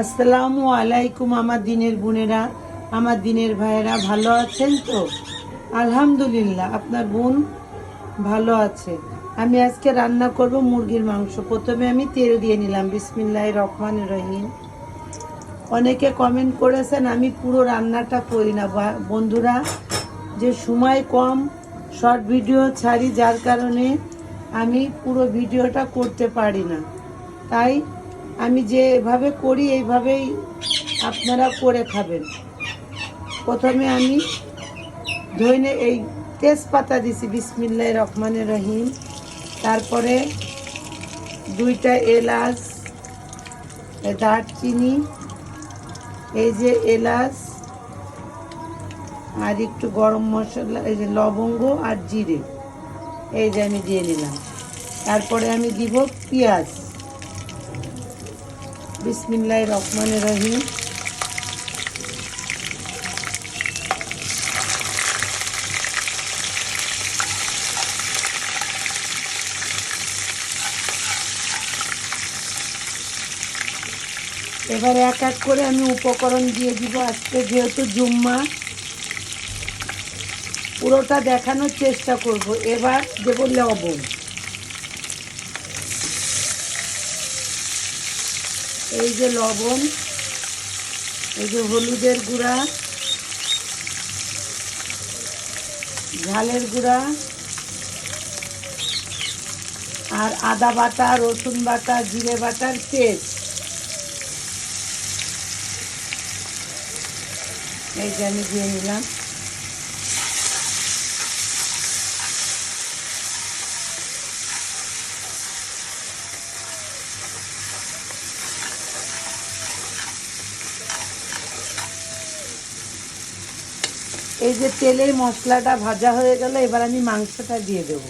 আসসালামু আলাইকুম আমার দিনের বোনেরা, আমার দিনের ভাইয়েরা, ভালো আছেন তো? আলহামদুলিল্লাহ, আপনার বোন ভালো আছে। আমি আজকে রান্না করব মুরগির মাংস। প্রথমে আমি তেল দিয়ে নিলাম। বিসমিল্লাহির রহমানির রহিম। অনেকে কমেন্ট করেছেন আমি পুরো রান্নাটা করি না বন্ধুরা, যে সময় কম, শর্ট ভিডিও ছাড়ি, যার কারণে আমি পুরো ভিডিওটা করতে পারি না। তাই আমি যেভাবে করি এইভাবেই আপনারা করে খাবেন। প্রথমে আমি ধইনে এই তেজপাতা দিছি, বিসমিল্লাহির রহমানির রহিম। তারপরে 2টা এলাচ, দারচিনি, এই যে এলাচ, আর একটু গরম মশলা, এই যে লবঙ্গ আর জিরে, এই যে আমি দিয়ে নিলাম। তারপরে আমি দিব পেঁয়াজ, বিসমিল্লাহির রহমানির রহিম। এবার এক এক করে আমি উপকরণ দিয়ে দিব। আজকে যেহেতু জুম্মা, পুরোটা দেখানোর চেষ্টা করব। এবার দেব লবণ, এই যে লবণ, এই যে হলুদের গুঁড়া, ঝালের গুঁড়া, আর আদা বাটা, রসুন বাটা, জিরে বাটার পেস্ট, এই যে আমি দিয়ে নিলাম। এই যে তেলে মশলাটা ভাজা হয়ে গেল, এবার আমি মাংসটা দিয়ে দেব।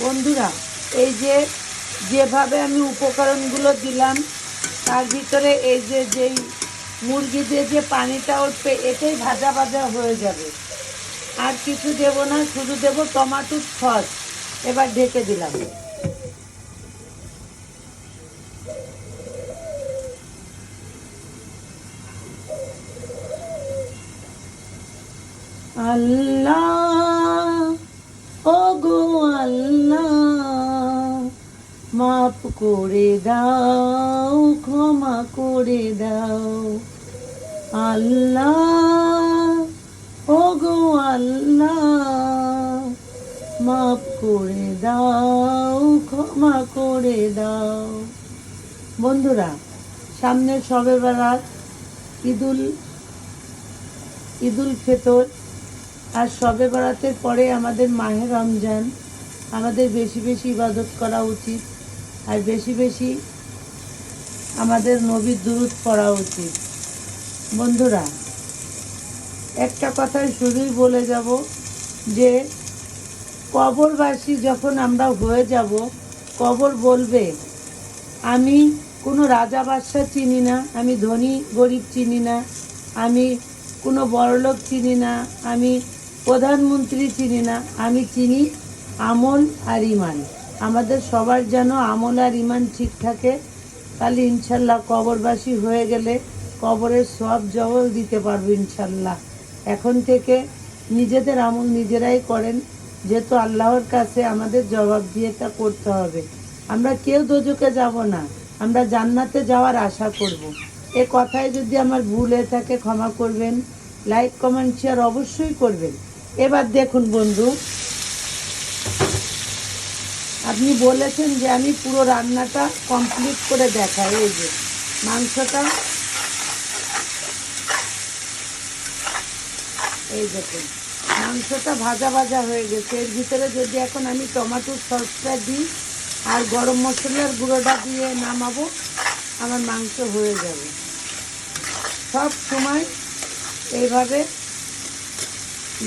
বন্ধুরা, এই যে যেভাবে আমি উপকরণগুলো দিলাম, তার ভিতরে এই যে যেই মুরগি দিয়ে যে পানিটা উঠবে, এটাই ভাজা ভাজা হয়ে যাবে। আর কিছু দেব না, শুধু দেব টমেটো সস। এবার ঢেকে দিলাম। আল্লাহ, ও গো আল্লাহ, মাফ করে দাও, ক্ষমা করে দাও। আল্লাহ, ও গো আল্লাহ, মাফ করে দাও, ক্ষমা করে দাও। বন্ধুরা, সামনে শবে বরাত, ঈদুল ফিতর, আর শবে বরাতের পরে আমাদের মাহে রমজান। আমাদের বেশি বেশি ইবাদত করা উচিত, আর বেশি বেশি আমাদের নবীর দুরূদ পড়া উচিত। বন্ধুরা, একটা কথাই শুধুই বলে যাব, যে কবরবাসী যখন আমরা হয়ে যাব, কবর বলবে আমি কোনো রাজা বাদশাহ চিনি না, আমি ধনী গরিব চিনি না, আমি কোনো বড়লোক চিনি না, আমি প্রধানমন্ত্রী চিনি না, আমি চিনি আমল আর ইমান। আমাদের সবার যেন আমল আর ইমান ঠিক থাকে, তাহলে ইনশাল্লাহ কবরবাসী হয়ে গেলে কবরের সব জবাব দিতে পারবো ইনশাল্লাহ। এখন থেকে নিজেদের আমল নিজেরাই করেন, যেহেতু আল্লাহর কাছে আমাদের জবাব দিয়ে তা করতে হবে। আমরা কেউ দোজখে যাব না, আমরা জান্নাতে যাওয়ার আশা করব। এ কথায় যদি আমার ভুল হয়ে থাকে ক্ষমা করবেন। লাইক, কমেন্ট, শেয়ার অবশ্যই করবেন। এবার দেখুন বন্ধু, আপনি বলেছেন যে আমি পুরো রান্নাটা কমপ্লিট করে দেখাই। এই যে মাংসটা, এই দেখুন মাংসটা ভাজা ভাজা হয়ে গেছে। এর ভিতরে যদি এখন আমি টমেটোর সসটা দিই আর গরম মশলার গুঁড়োটা দিয়ে নামাবো, আমার মাংস হয়ে যাবে। সব সময় এইভাবে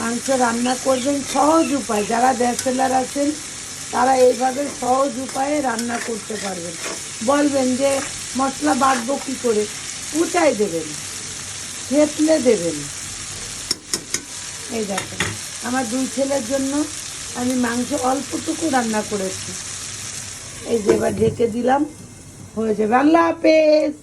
মাংস রান্না করবেন, সহজ উপায়। যারা ব্যাচেলার আছেন তারা এইভাবে সহজ উপায়ে রান্না করতে পারবেন। বলবেন যে মশলা বাটবো কী করে, কুচাই দেবেন, থেতলে দেবেন। এই দেখেন আমার 2 ছেলের জন্য আমি মাংস অল্পটুকু রান্না করেছি। এই যে এবার ঢেকে দিলাম, হয়ে যাবে। আল্লাহ হাফেজ।